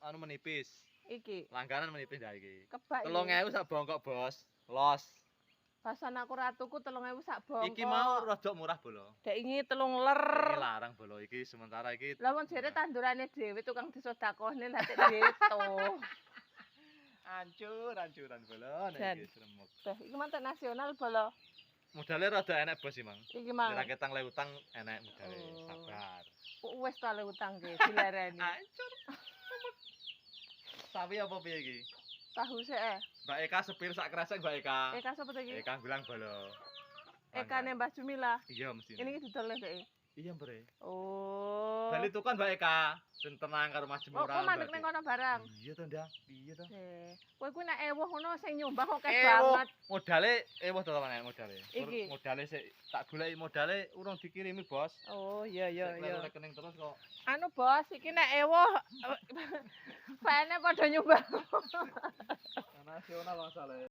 anu menipis. Iki. Langganan menipis dah iki. Kebak. 3.000 sak bongkok, Bos. Los. Pasan aku ratuku 3.000 sak bongkok. Iki mau rada murah bolo. Dek ini 3 ler. Ini larang bolo iki sementara iki. Lah wong jere tandurane dhewe tukang disedekahne lah tek gitu. Ancuran bolo nek iki sremuk. Teh iki mantek nasional bolo. Modale rada enek Bos iki, Mang. Iki mang. Nek ketang le utang enek modale, sabar. Wes ta le utang ge dilereni. Ancur. Sapi apa piye iki? Tahu sik Mbak Eka sepir sak kresek Mbak Eka. Eka sapa to iki? Eka bilang bolo. Eka ne Mbah Jumila. Iya mesti. Ini iki didol dek. Iya, Bre. Oh. Bali tukan Mbak Eka. Sing tenang karo Mas Oh, Jemurah. kok mandek ning kono barang. Iya to, Ndak. Iya to. Kowe kuwi nek ewuh ngono sing nyumbang kok Ewuh. banget. Modale ewuh to teman modale. Iki. Modale sik tak goleki modale urung dikirimi, Bos. Oh, iya. Rekening terus kok. Anu, Bos, iki nek ewuh fane padha nyumbang. Nasional masalah.